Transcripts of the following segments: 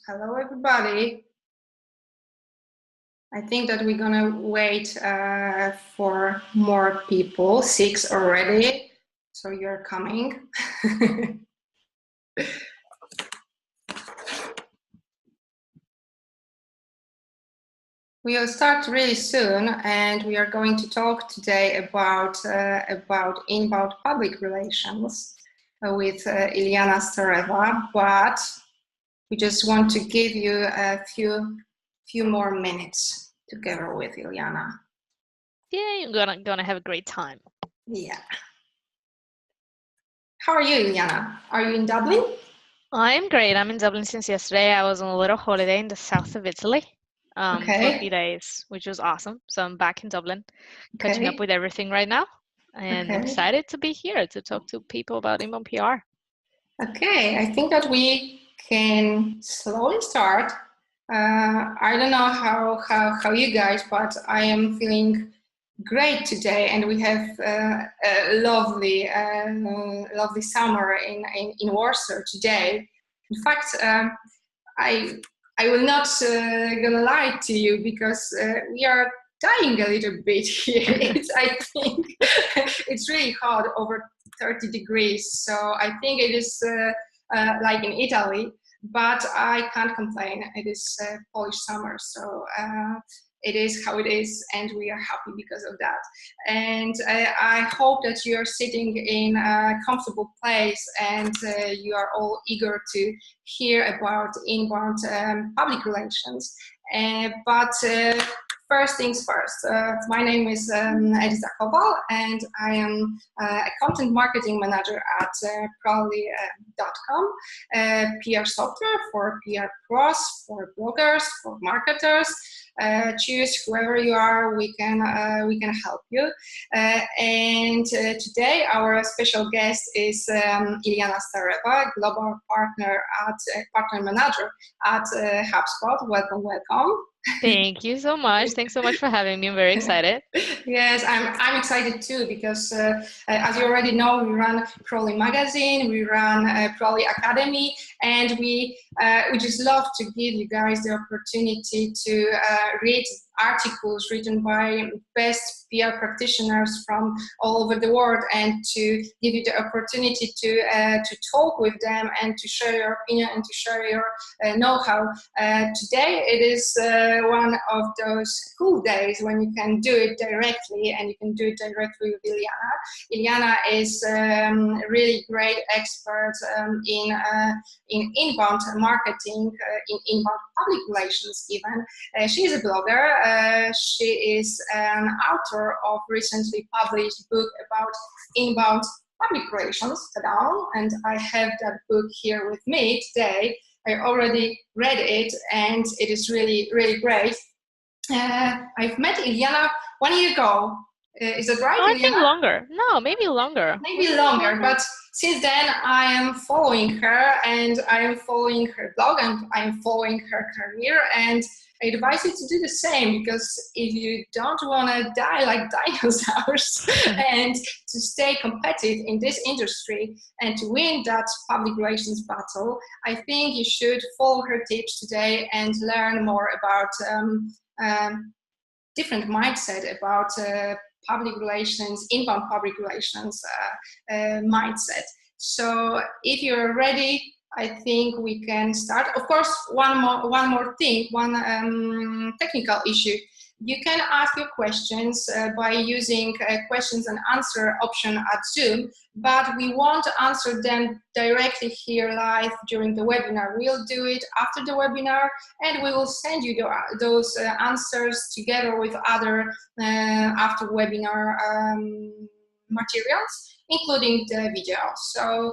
Hello, everybody. I think that we're gonna wait for more people. 6 already, so you're coming. We will start really soon, and we are going to talk today about inbound public relations with Iliyana Stareva. But we just want to give you a few more minutes together with Iliyana. Yeah, you're gonna have a great time. Yeah. How are you, Iliyana? Are you in Dublin? I'm great. I'm in Dublin since yesterday. I was on a little holiday in the south of Italy for a few days, which was awesome. So I'm back in Dublin, catching up with everything right now. And I'm excited to be here to talk to people about inbound PR. Okay, I think that we can slowly start. I don't know how you guys, but I am feeling great today, and we have a lovely summer in Warsaw today. In fact, I will not gonna lie to you because we are dying a little bit here. I think it's really hot, over 30 degrees. So I think it is like in Italy, but I can't complain. It is Polish summer, so it is how it is, and we are happy because of that. And I hope that you are sitting in a comfortable place and you are all eager to hear about inbound public relations. But first things first, my name is Eliza Kowal, and I am a content marketing manager at Prowly.com, PR software for PR pros, for bloggers, for marketers. Choose whoever you are, we can help you. And today our special guest is Iliyana Stareva, global partner manager at HubSpot. Welcome. Thank you so much. Thanks so much for having me. I'm very excited. Yes, I'm excited too because as you already know, we run Prowly magazine, we run Prowly Academy, and we just love to give you guys the opportunity to read articles written by best PR practitioners from all over the world, and to give you the opportunity to talk with them and to share your opinion and to share your know-how. Today it is one of those cool days when you can do it directly, and you can do it directly with Iliyana. Iliyana is a really great expert in inbound marketing, in inbound public relations even. She is a blogger. She is an author of recently published book about inbound public relations, and I have that book here with me today. I already read it, and it is really, really great. I've met Iliyana 1 year ago. Is that right? I think longer. No, maybe longer. Maybe longer, but since then I am following her, and I am following her blog, and I am following her career, and I advise you to do the same, because if you don't want to die like dinosaurs and to stay competitive in this industry and to win that public relations battle, I think you should follow her tips today and learn more about different mindset about public relations, inbound public relations mindset. So if you're ready, I think we can start. Of course, one more thing, one technical issue. You can ask your questions by using questions and answer option at Zoom, but we won't answer them directly here live during the webinar. We'll do it after the webinar, and we will send you those answers together with other after webinar materials, including the video. So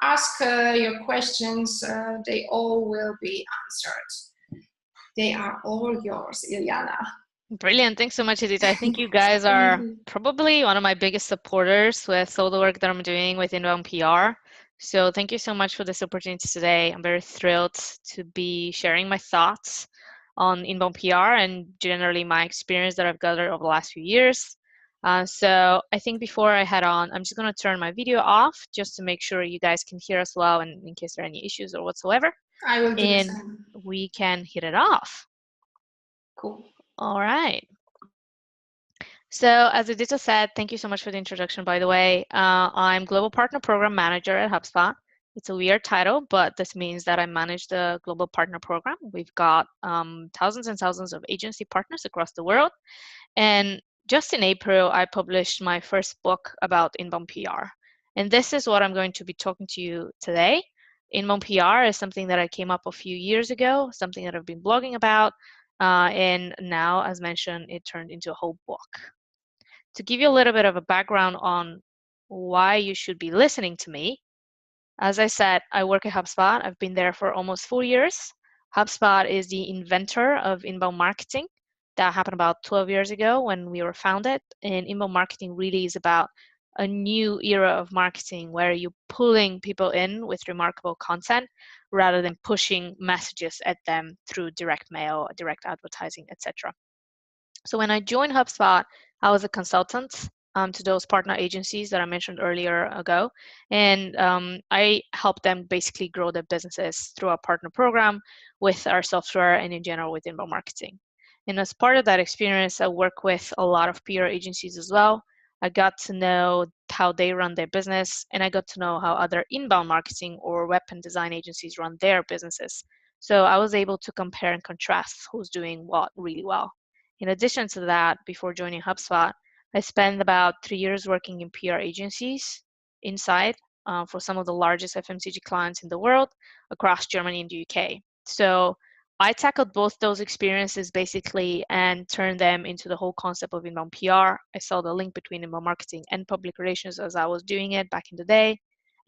ask your questions, they all will be answered. They are all yours, Iliyana. Brilliant. Thanks so much, Edith. I think you guys are probably one of my biggest supporters with all the work that I'm doing with inbound PR. So thank you so much for this opportunity today. I'm very thrilled to be sharing my thoughts on inbound PR and generally my experience that I've gathered over the last few years. So I think before I head on, I'm just going to turn my video off just to make sure you guys can hear us well, and in case there are any issues or whatsoever. I will do the and same. we can hit it off. Cool. All right. So as Edita said, thank you so much for the introduction, by the way. I'm Global Partner Program Manager at HubSpot. It's a weird title, but this means that I manage the Global Partner Program. We've got thousands and thousands of agency partners across the world. And just in April, I published my first book about inbound PR. And this is what I'm going to be talking to you today. Inbound PR is something that I came up a few years ago, something that I've been blogging about. And now, as mentioned, it turned into a whole book. To give you a little bit of a background on why you should be listening to me, as I said, I work at HubSpot. I've been there for almost 4 years. HubSpot is the inventor of inbound marketing. That happened about 12 years ago when we were founded. And inbound marketing really is about a new era of marketing where you're pulling people in with remarkable content rather than pushing messages at them through direct mail, direct advertising, etc. So when I joined HubSpot, I was a consultant to those partner agencies that I mentioned earlier ago. And I helped them basically grow their businesses through our partner program with our software and in general with inbound marketing. And as part of that experience, I work with a lot of PR agencies as well. I got to know how they run their business, and I got to know how other inbound marketing or web and design agencies run their businesses. So I was able to compare and contrast who's doing what really well. In addition to that, before joining HubSpot, I spent about 3 years working in PR agencies inside for some of the largest FMCG clients in the world across Germany and the UK. So I tackled both those experiences basically and turned them into the whole concept of inbound PR. I saw the link between inbound marketing and public relations as I was doing it back in the day,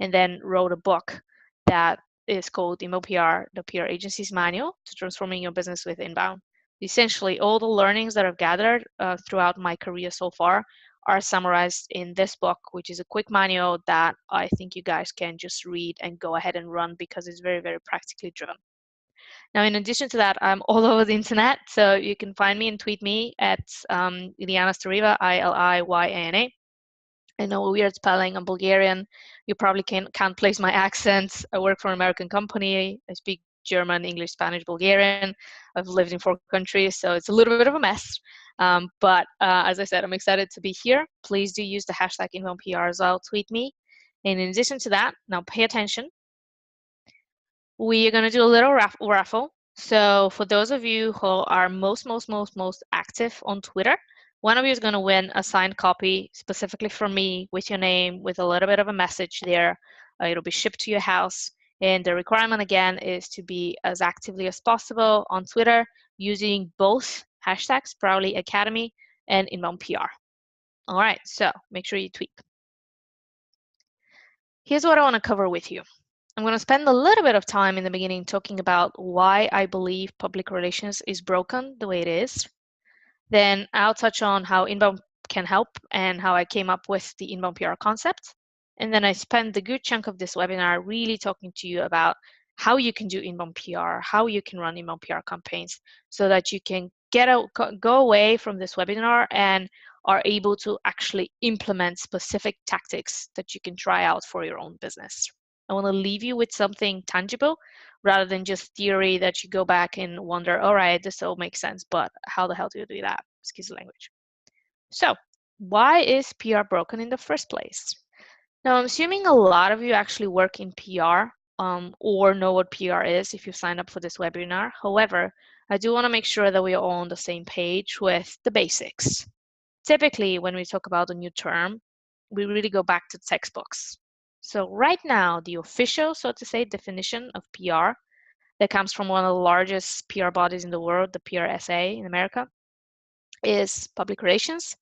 and then wrote a book that is called Inbound PR, the PR Agency's Manual to Transforming Your Business with Inbound. Essentially, all the learnings that I've gathered throughout my career so far are summarized in this book, which is a quick manual that I think you guys can just read and go ahead and run because it's very, very practically driven. Now, in addition to that, I'm all over the internet, so you can find me and tweet me at Iliyana Stareva, Iliyana. I know a weird spelling. I'm Bulgarian. You probably can't place my accent. I work for an American company. I speak German, English, Spanish, Bulgarian. I've lived in 4 countries, so it's a little bit of a mess. But as I said, I'm excited to be here. Please do use the hashtag InboundPR as well. Tweet me. And in addition to that, now pay attention. We are going to do a little raffle. So for those of you who are most active on Twitter, one of you is going to win a signed copy specifically from me with your name, with a little bit of a message there. It'll be shipped to your house. And the requirement again is to be as actively as possible on Twitter using both hashtags, Prowly Academy and Inbound PR. All right, so make sure you tweet. Here's what I want to cover with you. I'm going to spend a little bit of time in the beginning talking about why I believe public relations is broken the way it is. Then I'll touch on how inbound can help and how I came up with the inbound PR concept. And then I spend the good chunk of this webinar really talking to you about how you can do inbound PR, how you can run inbound PR campaigns so that you can go away from this webinar and are able to actually implement specific tactics that you can try out for your own business. I want to leave you with something tangible rather than just theory that you go back and wonder, all right, this all makes sense, but how the hell do you do that? Excuse the language. So why is PR broken in the first place? Now, I'm assuming a lot of you actually work in PR or know what PR is if you signed up for this webinar. However, I do want to make sure that we are all on the same page with the basics. Typically, when we talk about a new term, we really go back to textbooks. So right now, the official, so to say, definition of PR that comes from one of the largest PR bodies in the world, the PRSA in America, is public relations,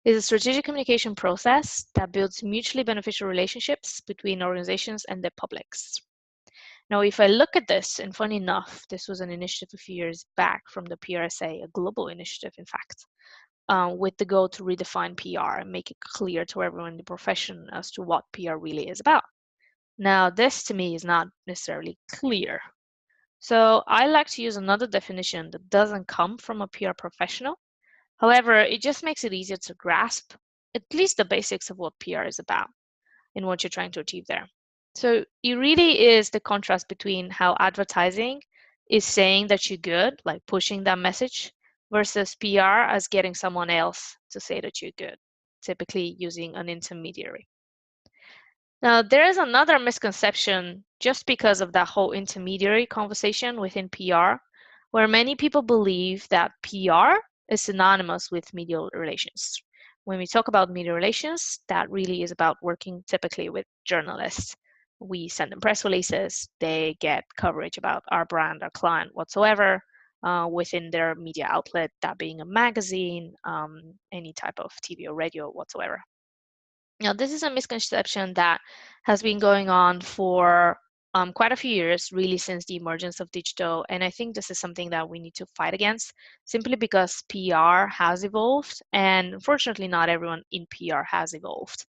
is a strategic communication process that builds mutually beneficial relationships between organizations and their publics. Now, if I look at this, and funny enough, this was an initiative a few years back from the PRSA, a global initiative, in fact, with the goal to redefine PR and make it clear to everyone in the profession as to what PR really is about. Now, this to me is not necessarily clear. So I like to use another definition that doesn't come from a PR professional. However, it just makes it easier to grasp at least the basics of what PR is about and what you're trying to achieve there. So it really is the contrast between how advertising is saying that you're good, like pushing that message, versus PR as getting someone else to say that you're good, typically using an intermediary. Now, there is another misconception just because of that whole intermediary conversation within PR, where many people believe that PR is synonymous with media relations. When we talk about media relations, that really is about working typically with journalists. We send them press releases, they get coverage about our brand, our client, whatsoever, within their media outlet, that being a magazine, any type of TV or radio whatsoever. Now, this is a misconception that has been going on for quite a few years, really since the emergence of digital. And I think this is something that we need to fight against simply because PR has evolved. And unfortunately, not everyone in PR has evolved.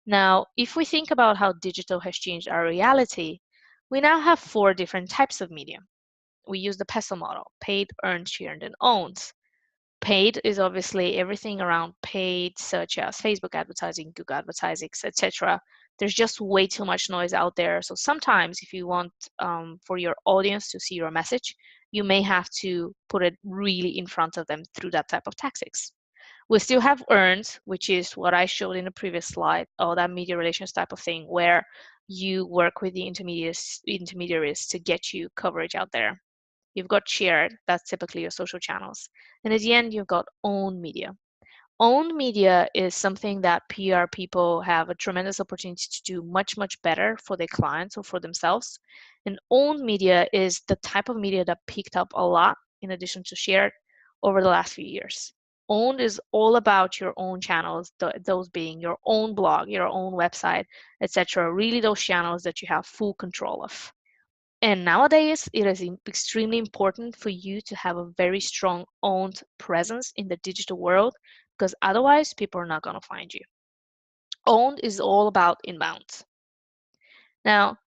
Now, if we think about how digital has changed our reality, we now have 4 different types of media. We use the PESO model: paid, earned, shared, and owned. Paid is obviously everything around paid, such as Facebook advertising, Google advertising, etc. There's just way too much noise out there. So sometimes, if you want for your audience to see your message, you may have to put it really in front of them through that type of tactics. We still have earned, which is what I showed in the previous slide, or that media relations type of thing, where you work with the intermediaries to get you coverage out there. You've got shared, that's typically your social channels. And at the end, you've got owned media. Owned media is something that PR people have a tremendous opportunity to do much, much better for their clients or for themselves. And owned media is the type of media that picked up a lot, in addition to shared, over the last few years. Owned is all about your own channels, those being your own blog, your own website, etc. Really those channels that you have full control of. And nowadays, it is extremely important for you to have a very strong owned presence in the digital world, because otherwise people are not going to find you. Owned is all about inbound. Now,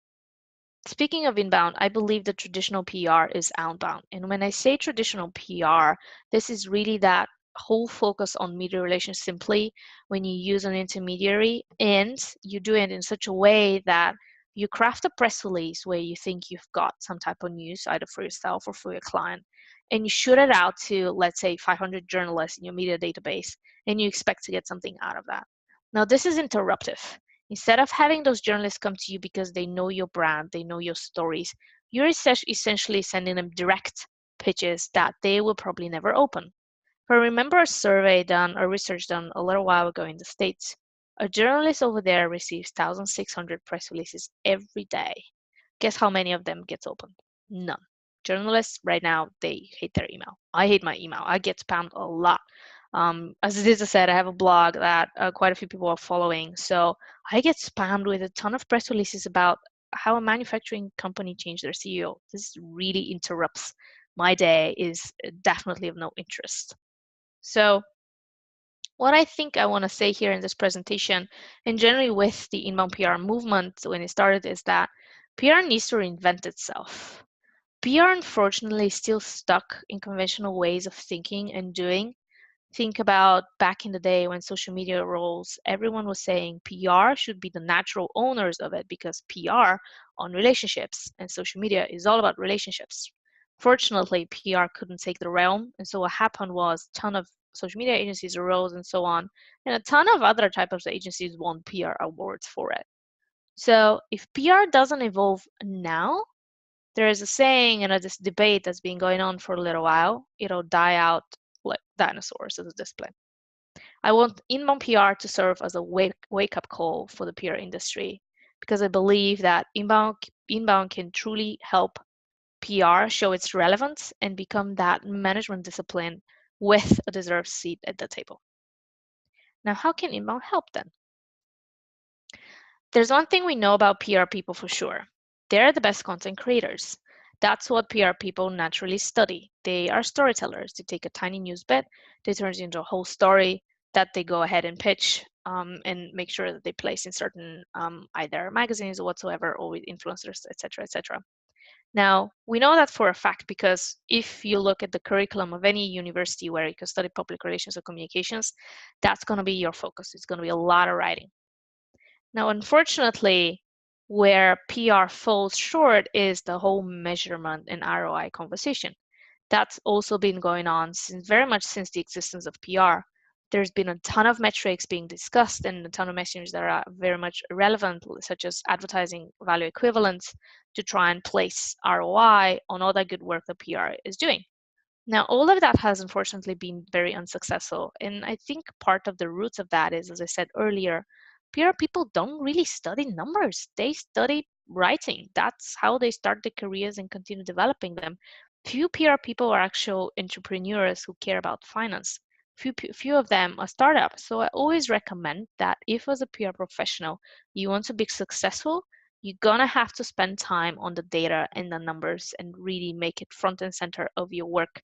speaking of inbound, I believe the traditional PR is outbound. And when I say traditional PR, this is really that whole focus on media relations simply when you use an intermediary, and you do it in such a way that you craft a press release where you think you've got some type of news either for yourself or for your client, and you shoot it out to, let's say, 500 journalists in your media database, and you expect to get something out of that. Now, this is interruptive. Instead of having those journalists come to you because they know your brand, they know your stories, you're essentially sending them direct pitches that they will probably never open. But remember a survey done, or research done a little while ago in the States. A journalist over there receives 1,600 press releases every day. Guess how many of them gets opened? None. Journalists right now, they hate their email. I hate my email. I get spammed a lot. As Liza said, I have a blog that quite a few people are following. So I get spammed with a ton of press releases about how a manufacturing company changed their CEO. This really interrupts my day, is definitely of no interest. So what I think I want to say here in this presentation, and generally with the inbound PR movement when it started, is that PR needs to reinvent itself. PR, unfortunately, is still stuck in conventional ways of thinking and doing. Think about back in the day when social media roles, everyone was saying PR should be the natural owners of it because PR on relationships, and social media is all about relationships. Fortunately, PR couldn't take the realm, and so what happened was a ton of social media agencies arose and so on, and a ton of other types of agencies won PR awards for it. So if PR doesn't evolve now, there is a saying and this debate that's been going on for a little while, it'll die out like dinosaurs as a display. I want inbound PR to serve as a wake-up call for the PR industry, because I believe that inbound can truly help PR show its relevance and become that management discipline with a deserved seat at the table. Now, how can inbound help then? There's one thing we know about PR people for sure. They're the best content creators. That's what PR people naturally study. They are storytellers. They take a tiny news bit, they turn it into a whole story that they go ahead and pitch and make sure that they place in certain either magazines or whatsoever, or with influencers, etc., etc. Now, we know that for a fact because if you look at the curriculum of any university where you can study public relations or communications, that's going to be your focus. It's going to be a lot of writing. Now, unfortunately, Where PR falls short is the whole measurement and ROI conversation. That's also been going on since very much since the existence of PR. There's been a ton of metrics being discussed and a ton of measures that are very much relevant, such as advertising value equivalence, to try and place ROI on all that good work that PR is doing. Now, all of that has unfortunately been very unsuccessful. And I think part of the roots of that is, as I said earlier, PR people don't really study numbers. They study writing. That's how they start their careers and continue developing them. Few PR people are actual entrepreneurs who care about finance. Few of them are startups. So I always recommend that if as a PR professional, you want to be successful, you're gonna have to spend time on the data and the numbers and really make it front and center of your work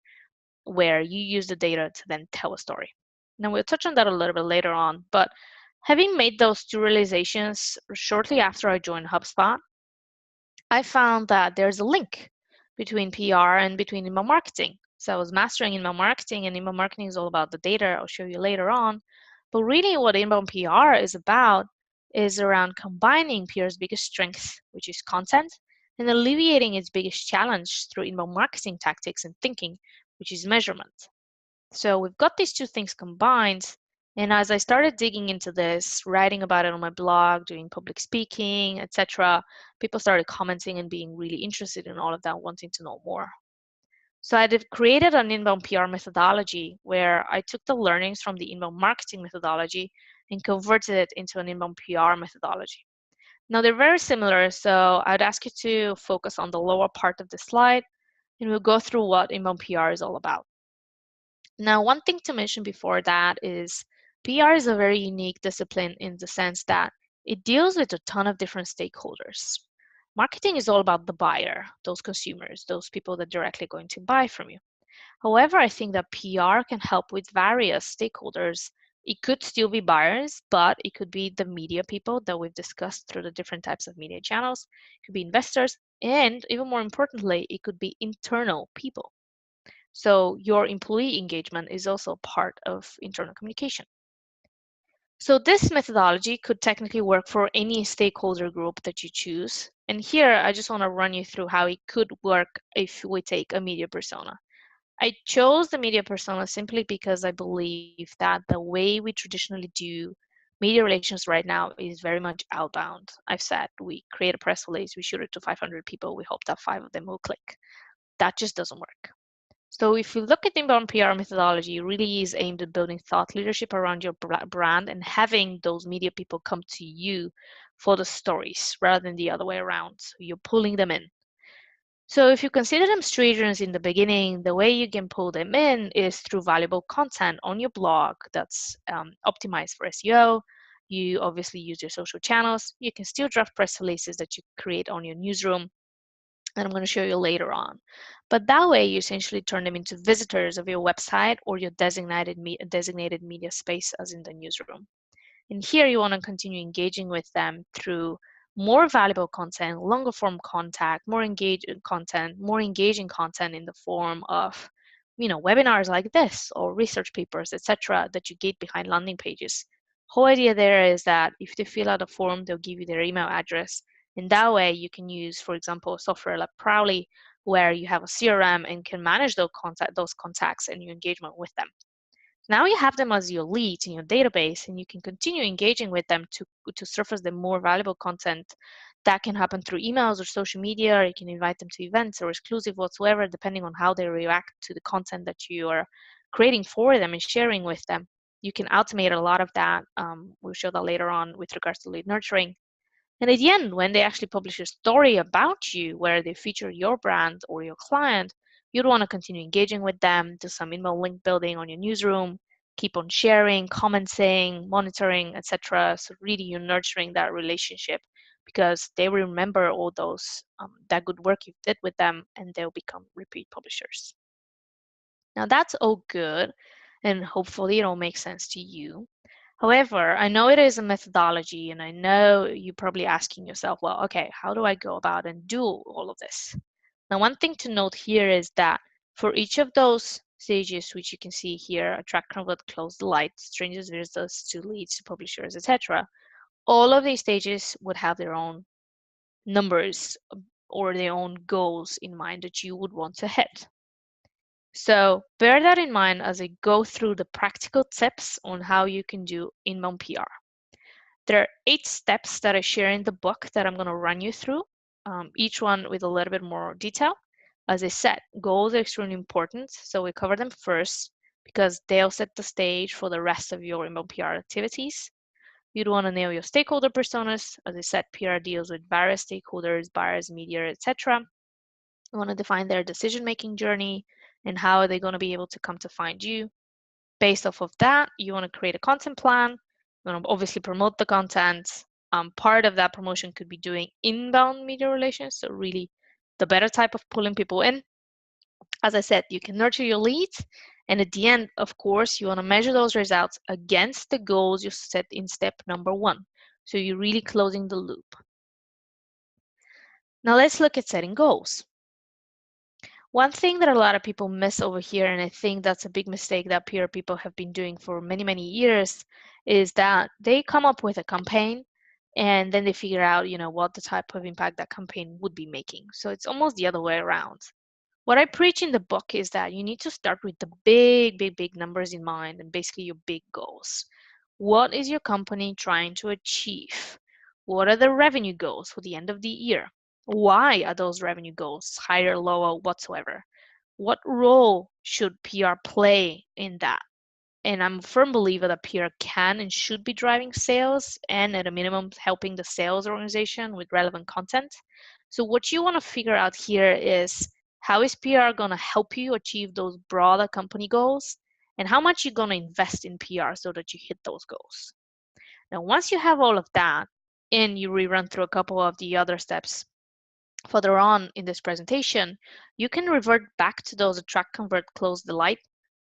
where you use the data to then tell a story. Now, we'll touch on that a little bit later on, but having made those two realizations shortly after I joined HubSpot, I found that there's a link between PR and between email marketing. So I was mastering email marketing, and email marketing is all about the data. I'll show you later on. But really, what inbound PR is about is around combining PR's biggest strength, which is content, and alleviating its biggest challenge through inbound marketing tactics and thinking, which is measurement. So we've got these two things combined. And as I started digging into this, writing about it on my blog, doing public speaking, etc., people started commenting and being really interested in all of that, wanting to know more. So I created an inbound PR methodology where I took the learnings from the inbound marketing methodology and converted it into an inbound PR methodology. Now they're very similar, so I'd ask you to focus on the lower part of the slide, and we'll go through what inbound PR is all about. Now, one thing to mention before that is PR is a very unique discipline in the sense that it deals with a ton of different stakeholders. Marketing is all about the buyer, those consumers, those people that are directly going to buy from you. However, I think that PR can help with various stakeholders. It could still be buyers, but it could be the media people that we've discussed through the different types of media channels. It could be investors, and even more importantly, it could be internal people. So your employee engagement is also part of internal communication. So this methodology could technically work for any stakeholder group that you choose. And here, I just want to run you through how it could work if we take a media persona. I chose the media persona simply because I believe that the way we traditionally do media relations right now is very much outbound. I've said we create a press release, we shoot it to 500 people, we hope that 5 of them will click. That just doesn't work. So if you look at the inbound PR methodology, it really is aimed at building thought leadership around your brand and having those media people come to you for the stories rather than the other way around. So you're pulling them in. So if you consider them strangers in the beginning, the way you can pull them in is through valuable content on your blog that's optimized for SEO. You obviously use your social channels. You can still draft press releases that you create on your newsroom, and I'm going to show you later on. But that way, you essentially turn them into visitors of your website or your designated media space, as in the newsroom. And here, you want to continue engaging with them through more valuable content, longer form contact, more engaging content in the form of, webinars like this or research papers, etc., that you get behind landing pages. Whole idea there is that if they fill out a form, they'll give you their email address, and that way you can use, for example, software like Prowly, where you have a CRM and can manage those contacts and your engagement with them. Now you have them as your leads in your database, and you can continue engaging with them to surface them more valuable content. That can happen through emails or social media, or you can invite them to events or exclusive whatsoever, depending on how they react to the content that you are creating for them and sharing with them. You can automate a lot of that. We'll show that later on with regards to lead nurturing. And at the end, when they actually publish a story about you where they feature your brand or your client, you'd want to continue engaging with them, do some email link building on your newsroom, keep on sharing, commenting, monitoring, etc. So really you're nurturing that relationship because they will remember all those that good work you did with them, and they'll become repeat publishers. Now that's all good, and hopefully it all makes sense to you. However, I know it is a methodology, and I know you're probably asking yourself, well, okay, how do I go about and do all of this? Now, one thing to note here is that for each of those stages, which you can see here, attract, convert, close, delight, strangers, visitors, to leads, to publishers, etc., all of these stages would have their own numbers or their own goals in mind that you would want to hit. So bear that in mind as I go through the practical tips on how you can do inbound PR. There are 8 steps that I share in the book that I'm going to run you through, each one with a little bit more detail. As I said, goals are extremely important, so we cover them first because they'll set the stage for the rest of your inbound PR activities. You'd want to nail your stakeholder personas. As I said, PR deals with various stakeholders, buyers, media, etc. You want to define their decision-making journey and how are they going to be able to come to find you. Based off of that, you want to create a content plan. You want to obviously promote the content. Part of that promotion could be doing inbound media relations, so really the better type of pulling people in. As I said, you can nurture your leads, and at the end, of course, you want to measure those results against the goals you set in step number 1. So you're really closing the loop. Now let's look at setting goals. One thing that a lot of people miss over here, and I think that's a big mistake that PR people have been doing for many, many years, is that they come up with a campaign and then they figure out, what the type of impact that campaign would be making. So it's almost the other way around. What I preach in the book is that you need to start with the big, big, big numbers in mind and basically your big goals. What is your company trying to achieve? What are the revenue goals for the end of the year? Why are those revenue goals higher, lower, whatsoever? What role should PR play in that? And I'm a firm believer that PR can and should be driving sales and at a minimum helping the sales organization with relevant content. So what you want to figure out here is how is PR going to help you achieve those broader company goals and how much you're going to invest in PR so that you hit those goals. Now, once you have all of that and you rerun through a couple of the other steps further on in this presentation, you can revert back to those attract, convert, close, delight,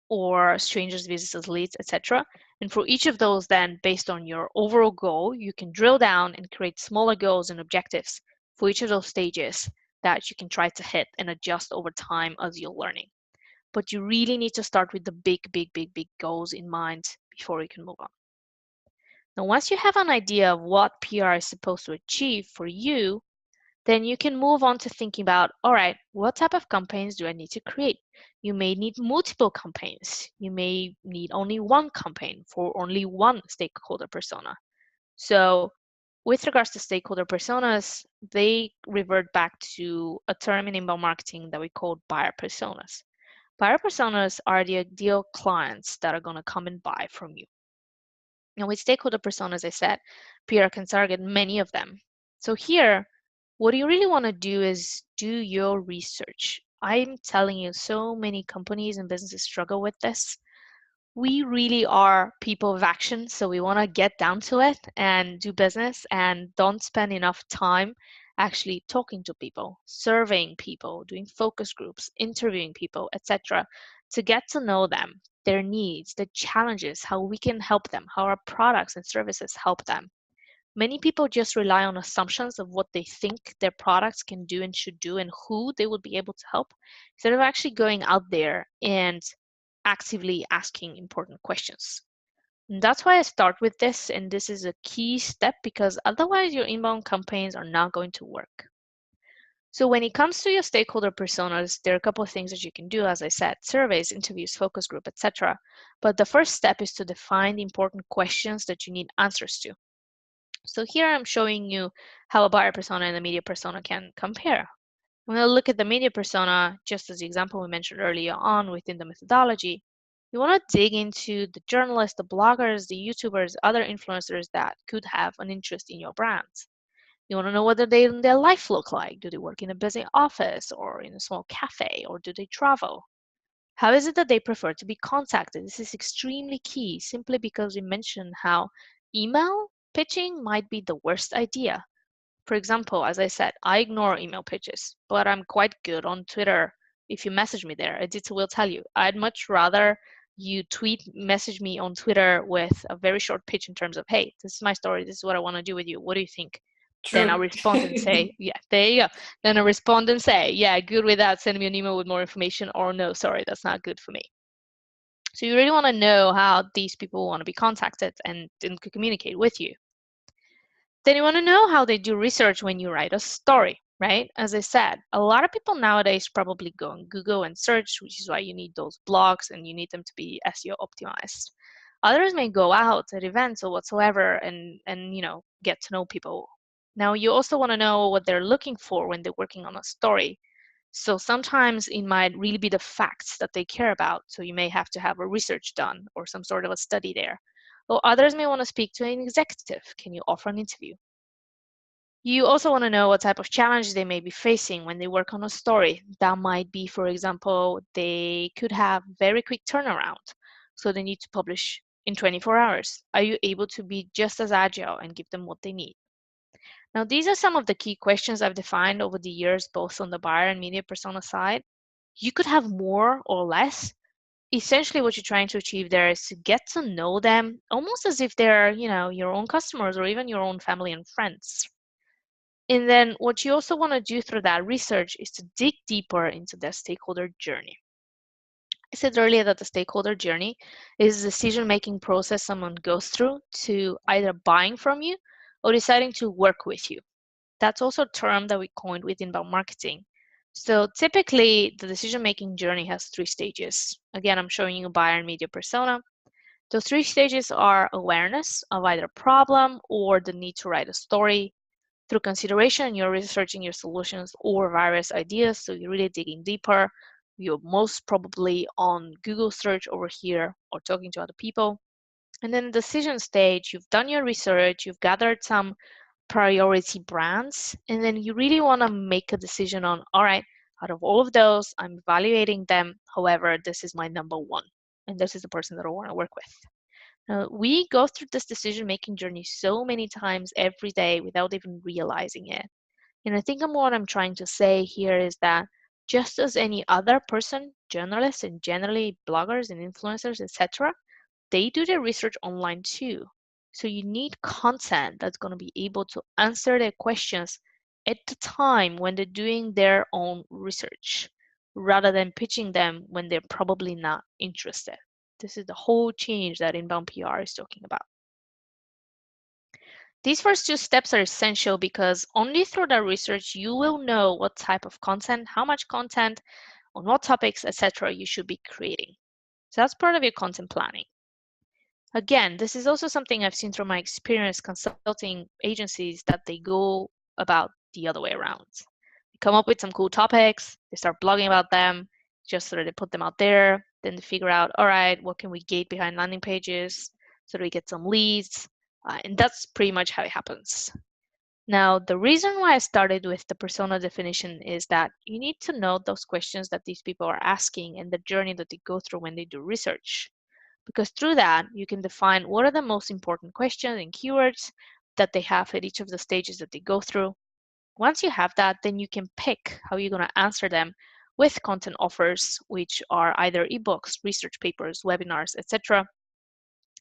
or strangers, visitors, leads, etc. And for each of those, then based on your overall goal, you can drill down and create smaller goals and objectives for each of those stages that you can try to hit and adjust over time as you're learning. But you really need to start with the big, big, big, big goals in mind before you can move on. Now, once you have an idea of what PR is supposed to achieve for you, then you can move on to thinking about, all right, what type of campaigns do I need to create? You may need multiple campaigns. You may need only one campaign for only one stakeholder persona. So with regards to stakeholder personas, they revert back to a term in inbound marketing that we call buyer personas. Buyer personas are the ideal clients that are going to come and buy from you. And with stakeholder personas, as I said, PR can target many of them. So here, what you really want to do is do your research. I'm telling you, so many companies and businesses struggle with this. We really are people of action, so we want to get down to it and do business and don't spend enough time actually talking to people, surveying people, doing focus groups, interviewing people, etc., to get to know them, their needs, the challenges, how we can help them, how our products and services help them. Many people just rely on assumptions of what they think their products can do and should do and who they would be able to help, instead of actually going out there and actively asking important questions. And that's why I start with this, and this is a key step because otherwise your inbound campaigns are not going to work. So when it comes to your stakeholder personas, there are a couple of things that you can do, as I said, surveys, interviews, focus group, etc. But the first step is to define the important questions that you need answers to. So here I'm showing you how a buyer persona and a media persona can compare. When I look at the media persona, just as the example we mentioned earlier on within the methodology, you want to dig into the journalists, the bloggers, the YouTubers, other influencers that could have an interest in your brand. You want to know what their life look like. Do they work in a busy office or in a small cafe, or do they travel? How is it that they prefer to be contacted? This is extremely key simply because we mentioned how email pitching might be the worst idea. For example, as I said, I ignore email pitches, but I'm quite good on Twitter. If you message me there, Edita will tell you. I'd much rather you message me on Twitter with a very short pitch in terms of, hey, this is my story. This is what I want to do with you. What do you think? Then I'll True. respond and say, yeah, there you go. Then I'll respond and say, yeah, good with that. Send me an email with more information, or no, sorry, that's not good for me. So you really want to know how these people want to be contacted and communicate with you. Then you want to know how they do research when you write a story, right? As I said, a lot of people nowadays probably go on Google and search, which is why you need those blogs and you need them to be SEO optimized. Others may go out at events or whatsoever and get to know people. Now you also want to know what they're looking for when they're working on a story. So sometimes it might really be the facts that they care about. So you may have to have a research done or some sort of a study there. Or others may want to speak to an executive. Can you offer an interview? You also want to know what type of challenge they may be facing when they work on a story. That might be, for example, they could have very quick turnaround. So they need to publish in 24 hours. Are you able to be just as agile and give them what they need? Now, these are some of the key questions I've defined over the years, both on the buyer and media persona side. You could have more or less. Essentially, what you're trying to achieve there is to get to know them almost as if they're, your own customers or even your own family and friends. And then what you also want to do through that research is to dig deeper into their stakeholder journey. I said earlier that the stakeholder journey is a decision-making process someone goes through to either buying from you or deciding to work with you. That's also a term that we coined with inbound marketing. So typically, the decision-making journey has 3 stages. Again, I'm showing you buyer and media persona. Those 3 stages are awareness of either a problem or the need to write a story. Through consideration, you're researching your solutions or various ideas, so you're really digging deeper. You're most probably on Google search over here or talking to other people. And then the decision stage, you've done your research, you've gathered some priority brands, and then you really want to make a decision on, all right, out of all of those, I'm evaluating them. However, this is my number one, and this is the person that I want to work with. We go through this decision-making journey so many times every day without even realizing it. And I think what I'm trying to say here is that just as any other person, journalists and generally bloggers and influencers, etc., they do their research online too. So you need content that's going to be able to answer their questions at the time when they're doing their own research, rather than pitching them when they're probably not interested. This is the whole change that inbound PR is talking about. These first 2 steps are essential because only through that research you will know what type of content, how much content, on what topics, etc. you should be creating. So that's part of your content planning. Again, this is also something I've seen through my experience consulting agencies that they go about the other way around. They come up with some cool topics, they start blogging about them, just so that they put them out there. Then they figure out, all right, what can we gate behind landing pages so that we get some leads? And that's pretty much how it happens. Now, the reason why I started with the persona definition is that you need to know those questions that these people are asking and the journey that they go through when they do research. Because through that, you can define what are the most important questions and keywords that they have at each of the stages that they go through. Once you have that, then you can pick how you're going to answer them with content offers, which are either ebooks, research papers, webinars, etc.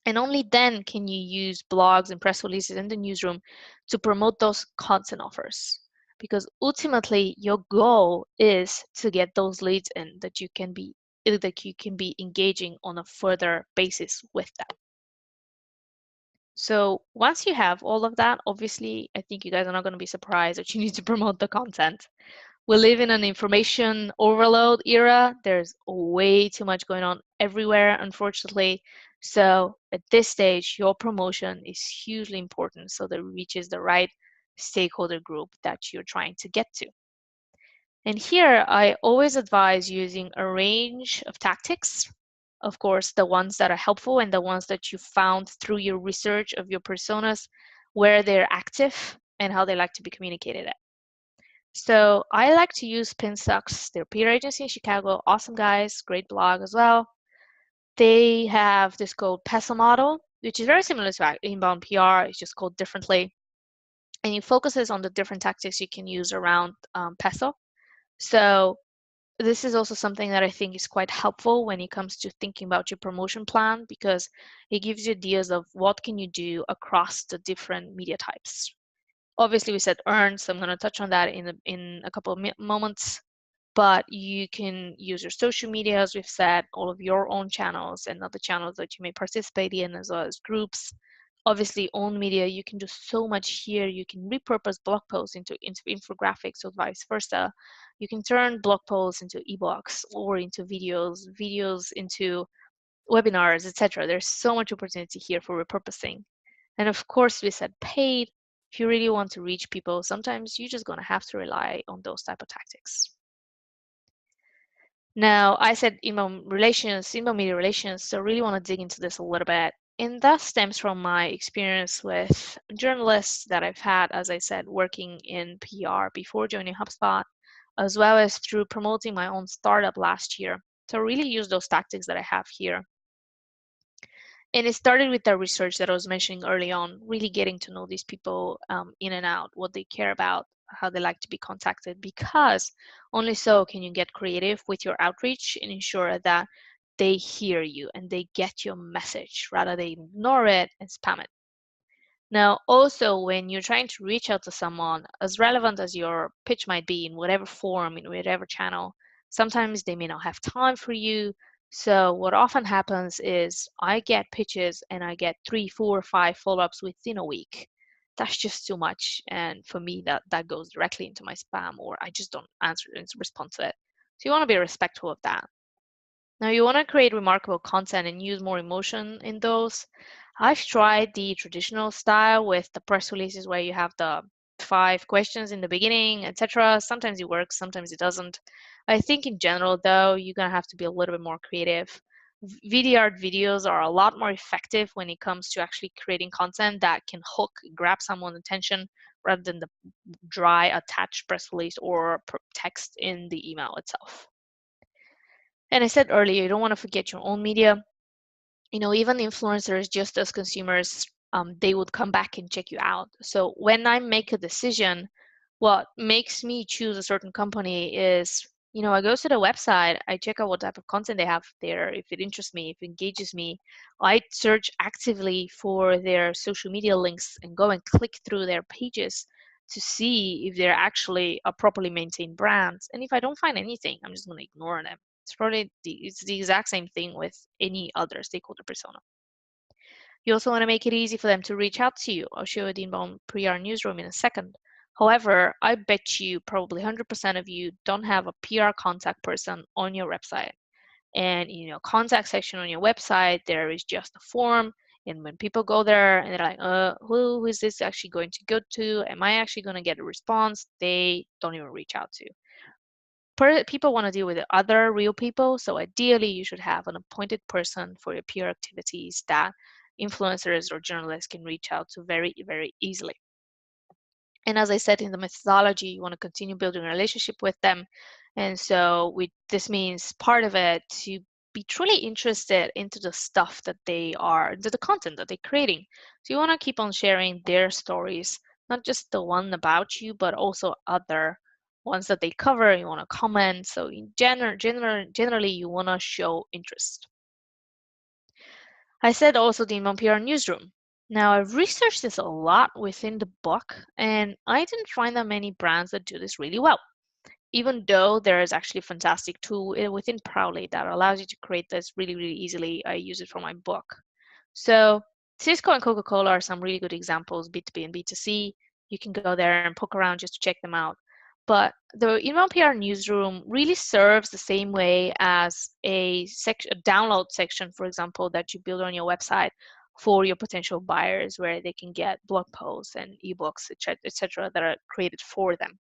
And only then can you use blogs and press releases in the newsroom to promote those content offers. Because ultimately, your goal is to get those leads in that you can be engaging on a further basis with them. So once you have all of that, obviously, I think you guys are not going to be surprised that you need to promote the content. We live in an information overload era. There's way too much going on everywhere, unfortunately. So at this stage, your promotion is hugely important so that it reaches the right stakeholder group that you're trying to get to. And here, I always advise using a range of tactics. Of course, the ones that are helpful and the ones that you found through your research of your personas, where they're active and how they like to be communicated at. So I like to use Pinsucks. They're a PR agency in Chicago. Awesome guys, great blog as well. They have this called Peso model, which is very similar to inbound PR. It's just called differently. And it focuses on the different tactics you can use around Peso. So this is also something that I think is quite helpful when it comes to thinking about your promotion plan, because it gives you ideas of what can you do across the different media types. Obviously, we said earn, so I'm going to touch on that in a couple of moments. But you can use your social media, as we've said, all of your own channels and other channels that you may participate in, as well as groups. Obviously, own media, you can do so much here. You can repurpose blog posts into infographics or vice versa. You can turn blog posts into ebooks or into videos into webinars, etc. There's so much opportunity here for repurposing. And of course, we said paid. If you really want to reach people, sometimes you're just going to have to rely on those type of tactics. Now, I said inbound media relations, so really want to dig into this a little bit. And that stems from my experience with journalists that I've had, as I said, working in PR before joining HubSpot, as well as through promoting my own startup last year. So really use those tactics that I have here. And it started with the research that I was mentioning early on, really getting to know these people in and out, what they care about, how they like to be contacted, because only so can you get creative with your outreach and ensure that they hear you and they get your message rather than ignore it and spam it. Now, also, when you're trying to reach out to someone, as relevant as your pitch might be in whatever form, in whatever channel, sometimes they may not have time for you. So, what often happens is I get pitches and I get 3, 4, 5 follow ups within a week. That's just too much. And for me, that goes directly into my spam, or I just don't answer and respond to it. So, you want to be respectful of that. Now you want to create remarkable content and use more emotion in those. I've tried the traditional style with the press releases where you have the 5 questions in the beginning, etc. Sometimes it works, sometimes it doesn't. I think in general, though, you're going to have to be a little bit more creative. VDR videos are a lot more effective when it comes to actually creating content that can hook, grab someone's attention rather than the dry attached press release or text in the email itself. And I said earlier, you don't want to forget your own media. Even influencers, just as consumers, they would come back and check you out. So when I make a decision, what makes me choose a certain company is, I go to the website, I check out what type of content they have there. If it interests me, if it engages me, I search actively for their social media links and go and click through their pages to see if they're actually a properly maintained brand. And if I don't find anything, I'm just going to ignore them. It's the exact same thing with any other stakeholder persona. You also want to make it easy for them to reach out to you. I'll show you the inbound PR newsroom in a second. However, I bet you probably 100% of you don't have a PR contact person on your website. And in your contact section on your website, there is just a form. And when people go there and they're like, who is this actually going to go to? Am I actually going to get a response? They don't even reach out to. People want to deal with other real people, so ideally you should have an appointed person for your PR activities that influencers or journalists can reach out to very, very easily. And as I said in the methodology, you want to continue building a relationship with them. And so this means part of it to be truly interested into the stuff that into the content that they're creating. So you want to keep on sharing their stories, not just the one about you, but also other ones that they cover. You want to comment. So in generally, you want to show interest. I said also the inbound PR newsroom. Now, I've researched this a lot within the book, and I didn't find that many brands that do this really well, even though there is actually a fantastic tool within Prowly that allows you to create this really, really easily. I use it for my book. So Cisco and Coca-Cola are some really good examples, B2B and B2C. You can go there and poke around just to check them out. But the inbound PR newsroom really serves the same way as a download section, for example, that you build on your website for your potential buyers, where they can get blog posts and ebooks, etc., that are created for them.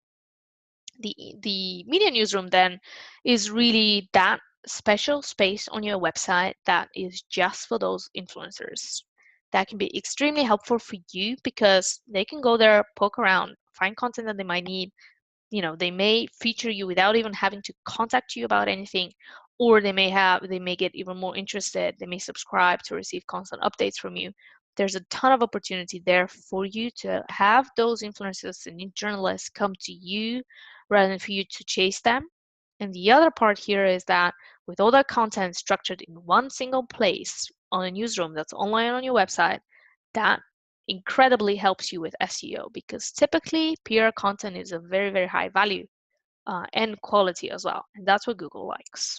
The media newsroom then is really that special space on your website that is just for those influencers. That can be extremely helpful for you because they can go there, poke around, find content that they might need. They may feature you without even having to contact you about anything, or they may get even more interested. They may subscribe to receive constant updates from you. There's a ton of opportunity there for you to have those influencers and journalists come to you rather than for you to chase them. And the other part here is that with all that content structured in one single place on a newsroom that's online on your website, that incredibly helps you with SEO, because typically PR content is a very, very high value and quality as well. And that's what Google likes.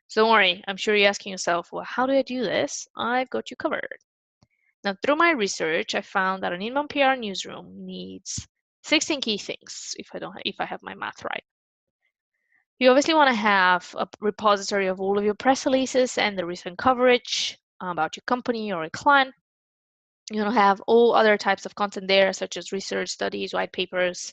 So don't worry, I'm sure you're asking yourself, well, how do I do this? I've got you covered. Now, through my research, I found that an inbound PR newsroom needs 16 key things if I have my math right. You obviously want to have a repository of all of your press releases and the recent coverage about your company or a client. You want to have all other types of content there, such as research, studies, white papers,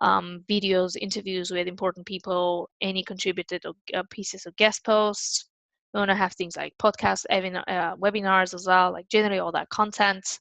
videos, interviews with important people, any contributed pieces of guest posts. You want to have things like podcasts, webinars as well, like generate all that content.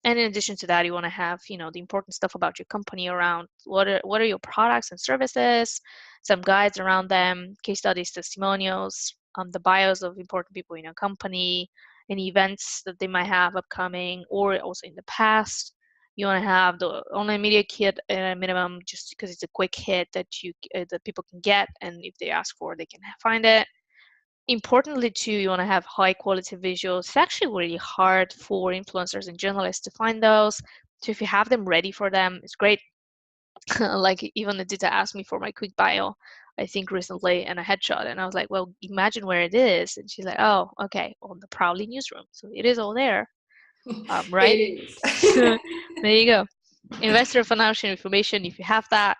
And in addition to that, you want to have, the important stuff about your company around what are your products and services, some guides around them, case studies, testimonials, the bios of important people in your company, any events that they might have upcoming or also in the past. You want to have the online media kit at a minimum, just because it's a quick hit that people can get, and if they ask for, they can find it. Importantly too, you want to have high quality visuals. It's actually really hard for influencers and journalists to find those, so if you have them ready for them, it's great. Like even Adita asked me for my quick bio, I think recently, and a headshot, and I was like, well, imagine where it is, and she's like, oh, okay, on the Prowly newsroom, so it is all there. Right. It is. There you go. Investor financial information, if you have that,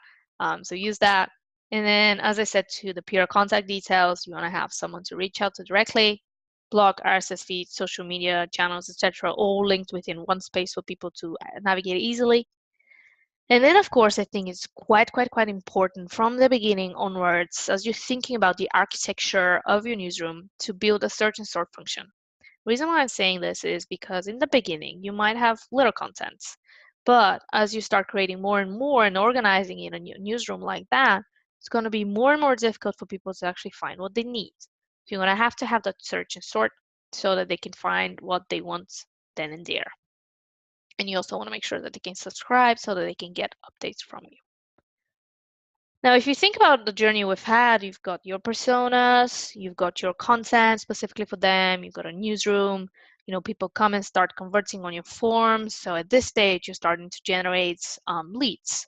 so use that. And then, as I said, to the PR contact details, you want to have someone to reach out to directly, blog, RSS feed, social media channels, etc., all linked within one space for people to navigate easily. And then, of course, I think it's quite important from the beginning onwards, as you're thinking about the architecture of your newsroom, to build a search and sort function. The reason why I'm saying this is because in the beginning, you might have little content, but as you start creating more and more and organizing in a new newsroom like that, it's going to be more and more difficult for people to actually find what they need. So you're going to have that search and sort so that they can find what they want then and there. And you also want to make sure that they can subscribe so that they can get updates from you. Now, if you think about the journey we've had, you've got your personas, you've got your content specifically for them, you've got a newsroom, people come and start converting on your forms. So at this stage, you're starting to generate leads.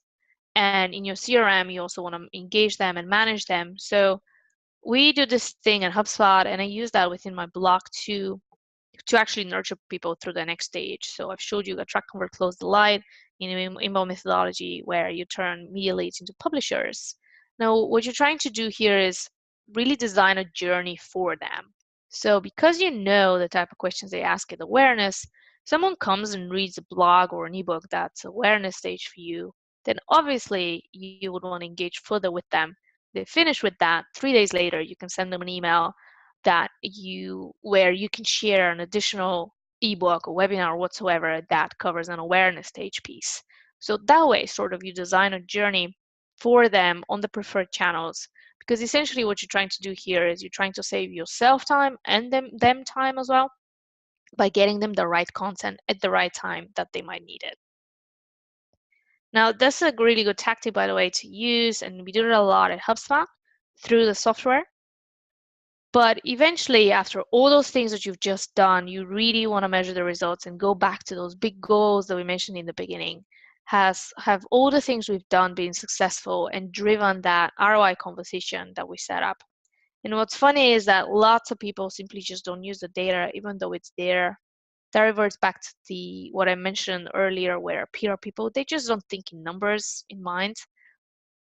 And in your CRM, you also want to engage them and manage them. So we do this thing at HubSpot, and I use that within my blog to actually nurture people through the next stage. So I've showed you attract, convert, close, delight in inbound methodology, where you turn media leads into publishers. Now, what you're trying to do here is really design a journey for them. So because you know the type of questions they ask at awareness, someone comes and reads a blog or an ebook that's awareness stage for you, then obviously you would want to engage further with them. They finish with that, 3 days later, you can send them an email where you can share an additional ebook or webinar or whatsoever that covers an awareness stage piece. So that way, sort of, you design a journey for them on the preferred channels, because essentially what you're trying to do here is you're trying to save yourself time and them time as well by getting them the right content at the right time that they might need it. Now, that's a really good tactic, by the way, to use, and we do it a lot at HubSpot through the software. But eventually, after all those things that you've just done, you really want to measure the results and go back to those big goals that we mentioned in the beginning. Have all the things we've done been successful and driven that ROI conversation that we set up? And what's funny is that lots of people simply just don't use the data, even though it's there. That reverts back to what I mentioned earlier, where PR people, they just don't think in numbers in mind.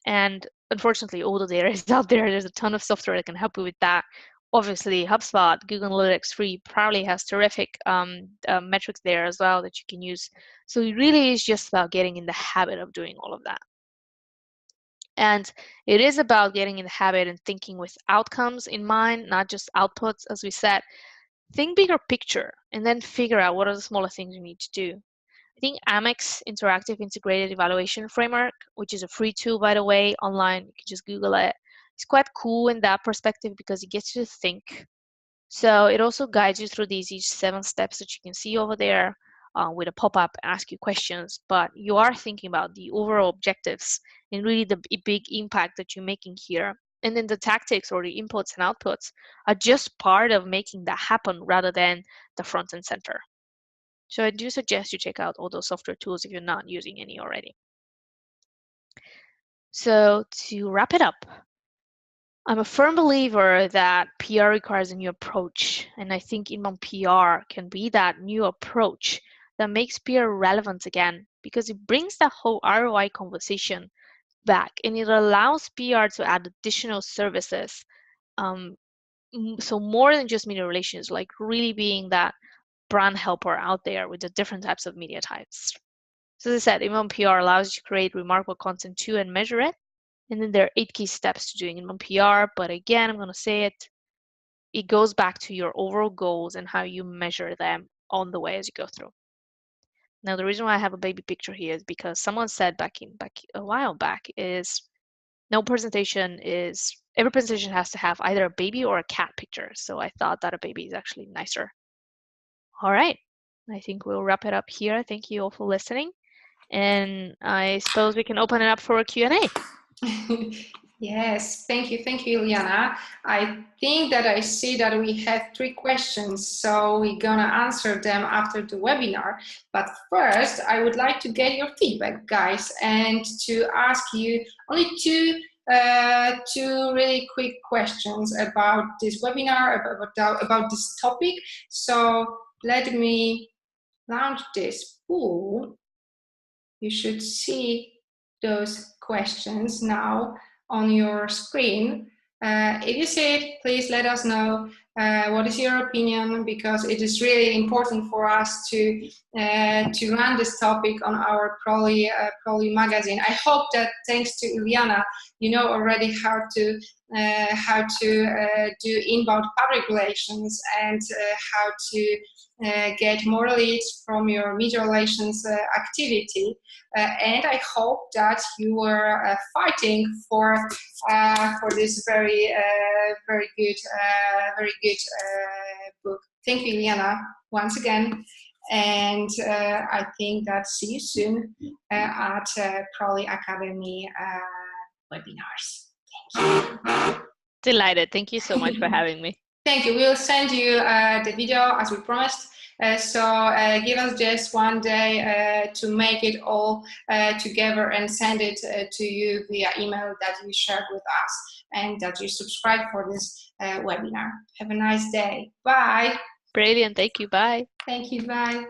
And unfortunately, all the data is out there. There's a ton of software that can help you with that. Obviously, HubSpot, Google Analytics free, Prowly has terrific metrics there as well that you can use. So it really is just about getting in the habit of doing all of that. And it is about getting in the habit and thinking with outcomes in mind, not just outputs, as we said. Think bigger picture and then figure out what are the smaller things you need to do. I think Amex Interactive Integrated Evaluation Framework, which is a free tool, by the way, online, you can just Google it. It's quite cool in that perspective because it gets you to think. So it also guides you through these each 7 steps that you can see over there with a pop-up and ask you questions. But you are thinking about the overall objectives and really the big impact that you're making here. And then the tactics or the inputs and outputs are just part of making that happen rather than the front and center. So I do suggest you check out all those software tools if you're not using any already. So to wrap it up, I'm a firm believer that PR requires a new approach. And I think inbound PR can be that new approach that makes PR relevant again, because it brings that whole ROI conversation back, and it allows PR to add additional services. So more than just media relations, like really being that brand helper out there with the different types of media types. So as I said, inbound PR allows you to create remarkable content too and measure it. And then there are 8 key steps to doing inbound PR. But again, I'm going to say it. It goes back to your overall goals and how you measure them on the way as you go through. Now, the reason why I have a baby picture here is because someone said back a while back is every presentation has to have either a baby or a cat picture. So I thought that a baby is actually nicer. All right. I think we'll wrap it up here. Thank you all for listening. And I suppose we can open it up for a Q&A. Yes, thank you, Iliyana. I think that I see that we have 3 questions, so we're gonna answer them after the webinar. But first, I would like to get your feedback, guys, and to ask you only two really quick questions about this webinar, about this topic. So let me launch this pool. You should see those questions now on your screen. If you see it, please let us know what is your opinion, because it is really important for us to run this topic on our Prowly magazine. I hope that thanks to Iliyana, you know already how to do inbound public relations and how to get more leads from your media relations activity. And I hope that you were fighting for this very good book. Thank you, Iliyana, once again. And I think that see you soon at Prowly Academy webinars. Thank you. Delighted. Thank you so much for having me. Thank you. We'll send you the video as we promised. So give us just one day to make it all together and send it to you via email that you shared with us and that you subscribe for this webinar. Have a nice day. Bye. Brilliant. Thank you. Bye. Thank you. Bye.